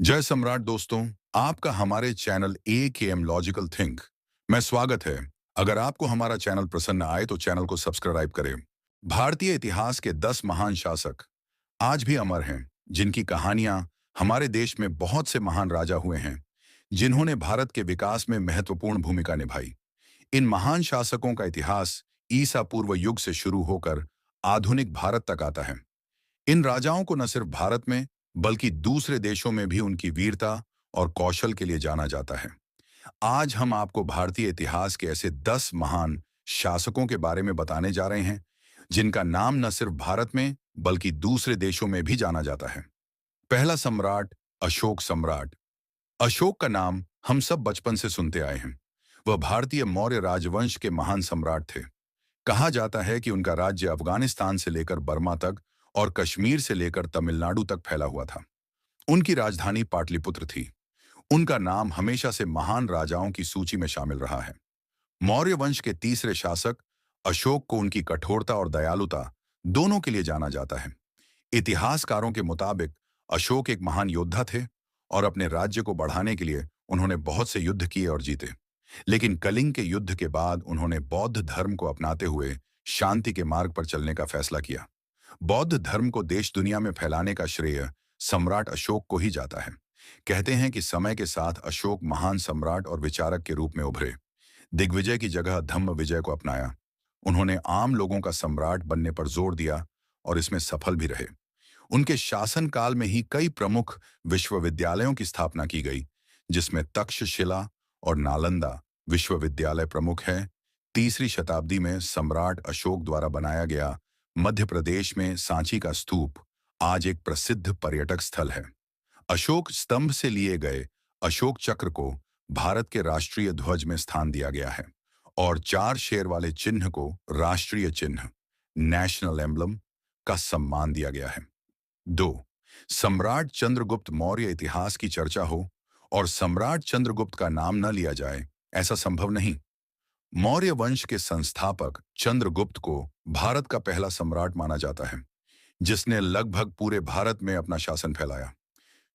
जय सम्राट दोस्तों, आपका हमारे चैनल ए के एम लॉजिकल थिंक में स्वागत है। अगर आपको हमारा चैनल पसंद आए तो चैनल को सब्सक्राइब करें। भारतीय इतिहास के 10 महान शासक आज भी अमर हैं, जिनकी कहानियां हमारे देश में बहुत से महान राजा हुए हैं, जिन्होंने भारत के विकास में महत्वपूर्ण भूमिका निभाई। इन महान शासकों का इतिहास ईसा पूर्व युग से शुरू होकर आधुनिक भारत तक आता है। इन राजाओं को न सिर्फ भारत में बल्कि दूसरे देशों में भी उनकी वीरता और कौशल के लिए जाना जाता है। आज हम आपको भारतीय इतिहास के ऐसे 10 महान शासकों के बारे में बताने जा रहे हैं, जिनका नाम न सिर्फ भारत में बल्कि दूसरे देशों में भी जाना जाता है। पहला सम्राट, अशोक सम्राट। अशोक का नाम हम सब बचपन से सुनते आए हैं। वह भारतीय मौर्य राजवंश के महान सम्राट थे। कहा जाता है कि उनका राज्य अफगानिस्तान से लेकर बर्मा तक और कश्मीर से लेकर तमिलनाडु तक फैला हुआ था। उनकी राजधानी पाटलिपुत्र थी। उनका नाम हमेशा से महान राजाओं की सूची में शामिल रहा है। मौर्य वंश के तीसरे शासक अशोक को उनकी कठोरता और दयालुता दोनों के लिए जाना जाता है। इतिहासकारों के मुताबिक अशोक एक महान योद्धा थे और अपने राज्य को बढ़ाने के लिए उन्होंने बहुत से युद्ध किए और जीते। लेकिन कलिंग के युद्ध के बाद उन्होंने बौद्ध धर्म को अपनाते हुए शांति के मार्ग पर चलने का फैसला किया। बौद्ध धर्म को देश दुनिया में फैलाने का श्रेय सम्राट अशोक को ही जाता है। कहते हैं कि समय के साथ अशोक महान सम्राट और विचारक के रूप में उभरे। दिग्विजय की जगह धम्म विजय को अपनाया। उन्होंने आम लोगों का सम्राट बनने पर जोर दिया और इसमें सफल भी रहे। उनके शासनकाल में ही कई प्रमुख विश्वविद्यालयों की स्थापना की गई, जिसमें तक्षशिला और नालंदा विश्वविद्यालय प्रमुख है। तीसरी शताब्दी में सम्राट अशोक द्वारा बनाया गया मध्य प्रदेश में सांची का स्तूप आज एक प्रसिद्ध पर्यटक स्थल है। अशोक स्तंभ से लिए गए अशोक चक्र को भारत के राष्ट्रीय ध्वज में स्थान दिया गया है और 4 शेर वाले चिन्ह को राष्ट्रीय चिन्ह नेशनल एम्बलम का सम्मान दिया गया है। 2. सम्राट चंद्रगुप्त मौर्य। इतिहास की चर्चा हो और सम्राट चंद्रगुप्त का नाम न लिया जाए, ऐसा संभव नहीं। मौर्य वंश के संस्थापक चंद्रगुप्त को भारत का पहला सम्राट माना जाता है, जिसने लगभग पूरे भारत में अपना शासन फैलाया।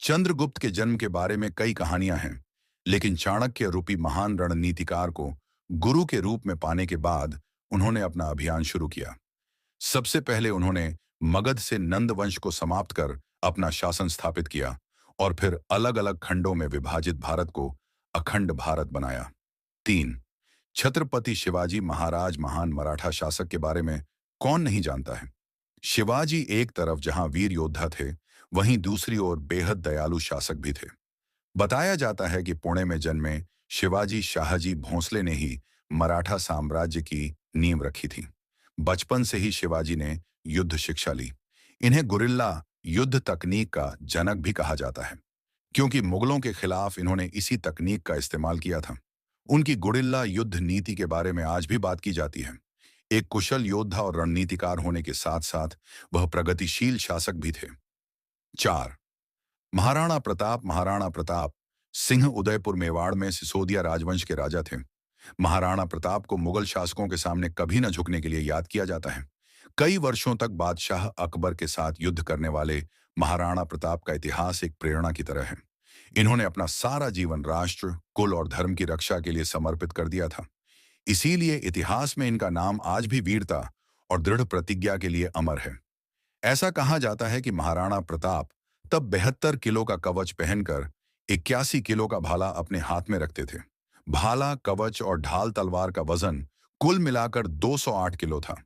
चंद्रगुप्त के जन्म के बारे में कई कहानियां हैं, लेकिन चाणक्य रूपी महान रणनीतिकार को गुरु के रूप में पाने के बाद उन्होंने अपना अभियान शुरू किया। सबसे पहले उन्होंने मगध से नंद वंश को समाप्त कर अपना शासन स्थापित किया और फिर अलग अलग खंडों में विभाजित भारत को अखंड भारत बनाया। 3. छत्रपति शिवाजी महाराज। महान मराठा शासक के बारे में कौन नहीं जानता है। शिवाजी एक तरफ जहां वीर योद्धा थे, वहीं दूसरी ओर बेहद दयालु शासक भी थे। बताया जाता है कि पुणे में जन्मे शिवाजी शाहजी भोंसले ने ही मराठा साम्राज्य की नींव रखी थी। बचपन से ही शिवाजी ने युद्ध शिक्षा ली। इन्हें गुरिल्ला युद्ध तकनीक का जनक भी कहा जाता है, क्योंकि मुगलों के खिलाफ इन्होंने इसी तकनीक का इस्तेमाल किया था। उनकी गुरिल्ला युद्ध नीति के बारे में आज भी बात की जाती है। एक कुशल योद्धा और रणनीतिकार होने के साथ साथ वह प्रगतिशील शासक भी थे। 4. महाराणा प्रताप। महाराणा प्रताप सिंह उदयपुर मेवाड़ में सिसोदिया राजवंश के राजा थे। महाराणा प्रताप को मुगल शासकों के सामने कभी न झुकने के लिए याद किया जाता है। कई वर्षों तक बादशाह अकबर के साथ युद्ध करने वाले महाराणा प्रताप का इतिहास एक प्रेरणा की तरह है। इन्होंने अपना सारा जीवन राष्ट्र, कुल और धर्म की रक्षा के लिए समर्पित कर दिया था। इसीलिए इतिहास में इनका नाम आज भी वीरता और दृढ़ प्रतिज्ञा के लिए अमर है। ऐसा कहा जाता है कि महाराणा प्रताप तब 72 किलो का कवच पहनकर 81 किलो का भाला अपने हाथ में रखते थे। भाला, कवच और ढाल तलवार का वजन कुल मिलाकर 208 किलो था।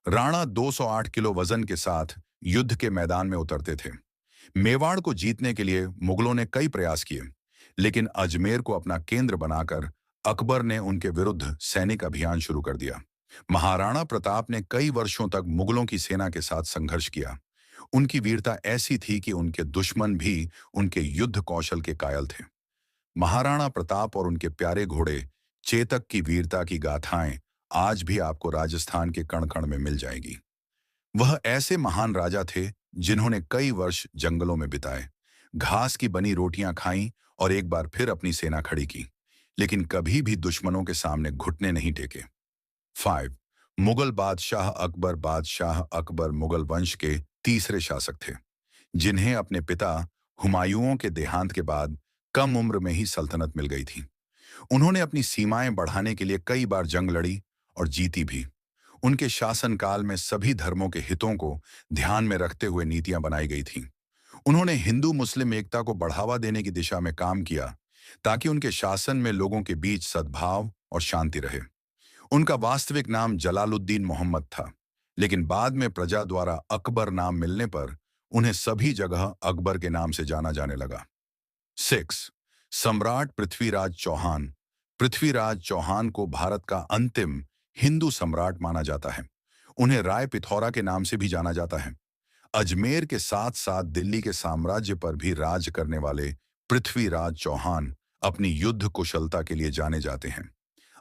राणा 208 किलो वजन के साथ युद्ध के मैदान में उतरते थे। मेवाड़ को जीतने के लिए मुगलों ने कई प्रयास किए, लेकिन अजमेर को अपना केंद्र बनाकर अकबर ने उनके विरुद्ध सैनिक अभियान शुरू कर दिया। महाराणा प्रताप ने कई वर्षों तक मुगलों की सेना के साथ संघर्ष किया। उनकी वीरता ऐसी थी कि उनके दुश्मन भी उनके युद्ध कौशल के कायल थे। महाराणा प्रताप और उनके प्यारे घोड़े चेतक की वीरता की गाथाएं आज भी आपको राजस्थान के कण कण में मिल जाएगी। वह ऐसे महान राजा थे जिन्होंने कई वर्ष जंगलों में बिताए, घास की बनी रोटियां खाईं और एक बार फिर अपनी सेना खड़ी की, लेकिन कभी भी दुश्मनों के सामने घुटने नहीं टेके। 5. मुगल बादशाह अकबर। बादशाह अकबर मुगल वंश के तीसरे शासक थे, जिन्हें अपने पिता हुमायूं के देहांत के बाद कम उम्र में ही सल्तनत मिल गई थी। उन्होंने अपनी सीमाएं बढ़ाने के लिए कई बार जंग लड़ी और जीती भी। उनके शासनकाल में सभी धर्मों के हितों को ध्यान में रखते हुए नीतियां बनाई गई थीं। उन्होंने हिंदू मुस्लिम एकता को बढ़ावा देने की दिशा में काम किया ताकि उनके शासन में लोगों के बीच सद्भाव और शांति रहे। उनका वास्तविक नाम जलालुद्दीन मोहम्मद था, लेकिन बाद में प्रजा द्वारा अकबर नाम मिलने पर उन्हें सभी जगह अकबर के नाम से जाना जाने लगा। 6. सम्राट पृथ्वीराज चौहान। पृथ्वीराज चौहान को भारत का अंतिम हिंदू सम्राट माना जाता है। उन्हें राय पिथौरा के नाम से भी जाना जाता है। अजमेर के साथ साथ दिल्ली के साम्राज्य पर भी राज करने वाले पृथ्वीराज चौहान अपनी युद्ध कुशलता के लिए जाने जाते हैं।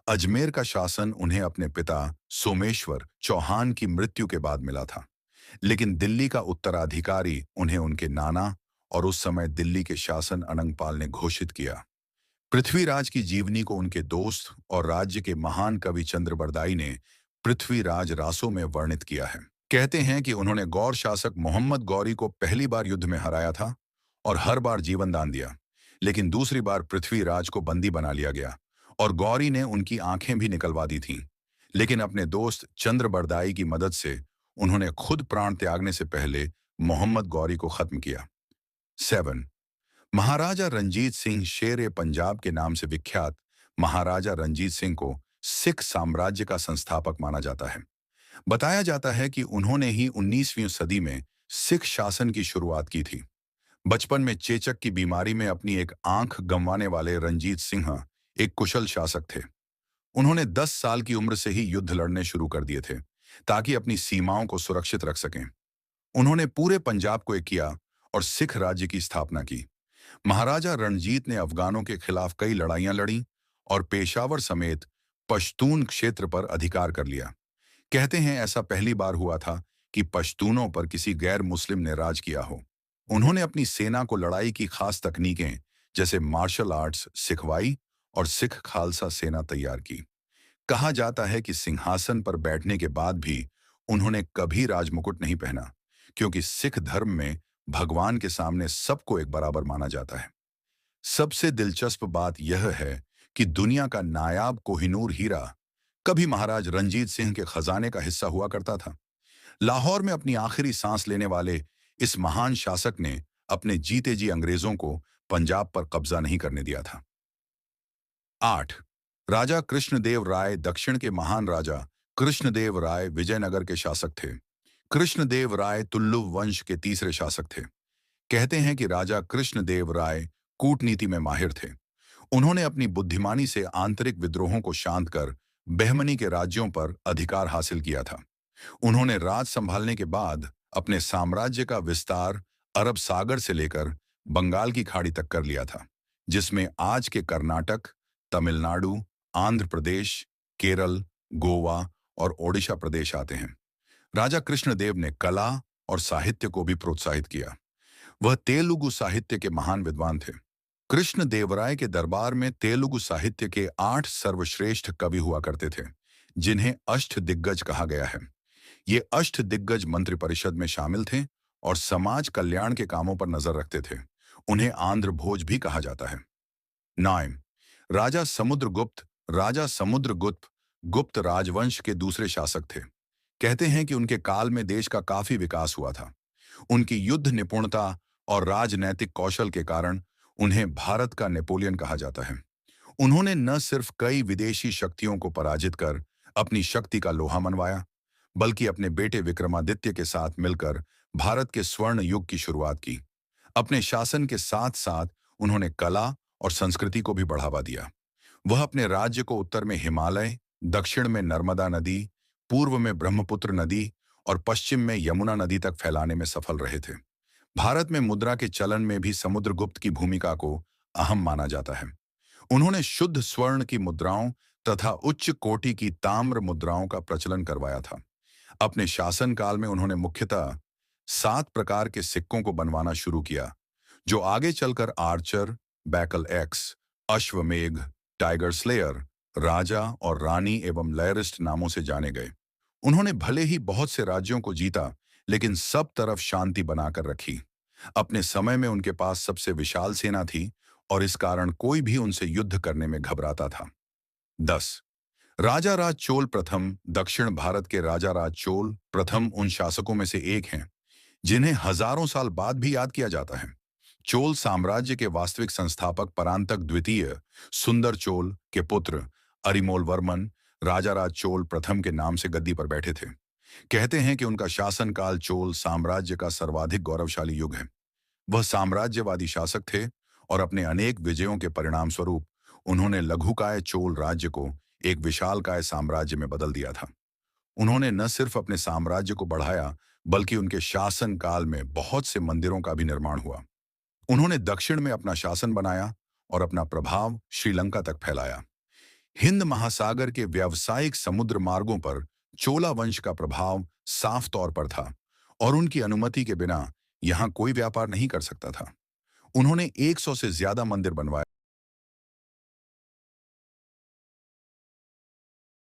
अजमेर का शासन उन्हें अपने पिता सोमेश्वर चौहान की मृत्यु के बाद मिला था, लेकिन दिल्ली का उत्तराधिकारी उन्हें उनके नाना और उस समय दिल्ली के शासन अनंगपाल ने घोषित किया। पृथ्वीराज की जीवनी को उनके दोस्त और राज्य के महान कवि चंद्रबरदाई ने पृथ्वीराज रासों में वर्णित किया है। कहते हैं कि उन्होंने गौर शासक मोहम्मद गौरी को पहली बार युद्ध में हराया था और हर बार जीवन दान दिया, लेकिन दूसरी बार पृथ्वीराज को बंदी बना लिया गया और गौरी ने उनकी आंखें भी निकलवा दी थीं। लेकिन अपने दोस्त चंद्रबरदाई की मदद से उन्होंने खुद प्राण त्यागने से पहले मोहम्मद गौरी को खत्म किया। 7. महाराजा रंजीत सिंह शेर ए पंजाब के नाम से विख्यात महाराजा रंजीत सिंह को सिख साम्राज्य का संस्थापक माना जाता है। बताया जाता है कि उन्होंने ही 19वीं सदी में सिख शासन की शुरुआत की थी। बचपन में चेचक की बीमारी में अपनी एक आंख गंवाने वाले रंजीत सिंह एक कुशल शासक थे। उन्होंने 10 साल की उम्र से ही युद्ध लड़ने शुरू कर दिए थे ताकि अपनी सीमाओं को सुरक्षित रख सकें। उन्होंने पूरे पंजाब को एक किया और सिख राज्य की स्थापना की। महाराजा रणजीत ने अफगानों के खिलाफ कई लड़ाइयां लड़ी और पेशावर समेत पश्तून क्षेत्र पर अधिकार कर लिया। कहते हैं ऐसा पहली बार हुआ था कि पश्तूनों पर किसी गैर मुस्लिम ने राज किया हो। उन्होंने अपनी सेना को लड़ाई की खास तकनीकें जैसे मार्शल आर्ट्स सिखवाई और सिख खालसा सेना तैयार की। कहा जाता है कि सिंहासन पर बैठने के बाद भी उन्होंने कभी राजमुकुट नहीं पहना, क्योंकि सिख धर्म में भगवान के सामने सबको एक बराबर माना जाता है। सबसे दिलचस्प बात यह है कि दुनिया का नायाब कोहिनूर हीरा कभी महाराज रंजीत सिंह के खजाने का हिस्सा हुआ करता था। लाहौर में अपनी आखिरी सांस लेने वाले इस महान शासक ने अपने जीते जी अंग्रेजों को पंजाब पर कब्जा नहीं करने दिया था। 8. राजा कृष्णदेव राय। दक्षिण के महान राजा कृष्णदेव राय विजयनगर के शासक थे। कृष्णदेव राय तुल्लु वंश के तीसरे शासक थे। कहते हैं कि राजा कृष्णदेव राय कूटनीति में माहिर थे। उन्होंने अपनी बुद्धिमानी से आंतरिक विद्रोहों को शांत कर बहमनी के राज्यों पर अधिकार हासिल किया था। उन्होंने राज संभालने के बाद अपने साम्राज्य का विस्तार अरब सागर से लेकर बंगाल की खाड़ी तक कर लिया था, जिसमें आज के कर्नाटक, तमिलनाडु, आंध्र प्रदेश, केरल, गोवा और ओडिशा प्रदेश आते हैं। राजा कृष्णदेव ने कला और साहित्य को भी प्रोत्साहित किया। वह तेलुगु साहित्य के महान विद्वान थे। कृष्णदेवराय के दरबार में तेलुगु साहित्य के 8 सर्वश्रेष्ठ कवि हुआ करते थे, जिन्हें अष्टदिग्गज कहा गया है। ये अष्टदिग्गज मंत्रिपरिषद में शामिल थे और समाज कल्याण के कामों पर नजर रखते थे। उन्हें आंध्र भोज भी कहा जाता है। 9. राजा समुद्रगुप्त। राजा समुद्रगुप्त गुप्त राजवंश के दूसरे शासक थे। कहते हैं कि उनके काल में देश का काफी विकास हुआ था। उनकी युद्ध निपुणता और राजनैतिक कौशल के कारण उन्हें भारत का नेपोलियन कहा जाता है। उन्होंने न सिर्फ कई विदेशी शक्तियों को पराजित कर अपनी शक्ति का लोहा मनवाया, बल्कि अपने बेटे विक्रमादित्य के साथ मिलकर भारत के स्वर्ण युग की शुरुआत की। अपने शासन के साथ साथ उन्होंने कला और संस्कृति को भी बढ़ावा दिया। वह अपने राज्य को उत्तर में हिमालय, दक्षिण में नर्मदा नदी, पूर्व में ब्रह्मपुत्र नदी और पश्चिम में यमुना नदी तक फैलाने में सफल रहे थे। भारत में मुद्रा के चलन में भी समुद्रगुप्त की भूमिका को अहम माना जाता है। उन्होंने शुद्ध स्वर्ण की मुद्राओं तथा उच्च कोटि की ताम्र मुद्राओं का प्रचलन करवाया था। अपने शासनकाल में उन्होंने मुख्यतः 7 प्रकार के सिक्कों को बनवाना शुरू किया, जो आगे चलकर archer, Baikal X, Ashwamegh, tiger slayer, राजा और रानी एवं लयरिस्ट नामों से जाने गए। उन्होंने भले ही बहुत से राज्यों को जीता, लेकिन सब तरफ शांति बनाकर रखी। अपने समय में उनके पास सबसे विशाल सेना थी और इस कारण कोई भी उनसे युद्ध करने में घबराता था। 10 राजा राज चोल प्रथम दक्षिण भारत के राजा राज चोल प्रथम उन शासकों में से एक हैं जिन्हें हजारों साल बाद भी याद किया जाता है। चोल साम्राज्य के वास्तविक संस्थापक परांतक द्वितीय सुंदर चोल के पुत्र अरिमोल वर्मन राजा राज चोल प्रथम के नाम से गद्दी पर बैठे थे। कहते हैं कि उनका शासनकाल चोल साम्राज्य का सर्वाधिक गौरवशाली युग है। वह साम्राज्यवादी शासक थे और अपने अनेक विजयों के परिणाम स्वरूप उन्होंने लघुकाय चोल राज्य को एक विशालकाय साम्राज्य में बदल दिया था। उन्होंने न सिर्फ अपने साम्राज्य को बढ़ाया बल्कि उनके शासन काल में बहुत से मंदिरों का भी निर्माण हुआ। उन्होंने दक्षिण में अपना शासन बनाया और अपना प्रभाव श्रीलंका तक फैलाया। हिंद महासागर के व्यावसायिक समुद्र मार्गों पर चोला वंश का प्रभाव साफ तौर पर था और उनकी अनुमति के बिना यहां कोई व्यापार नहीं कर सकता था। उन्होंने 100 से ज्यादा मंदिर बनवाए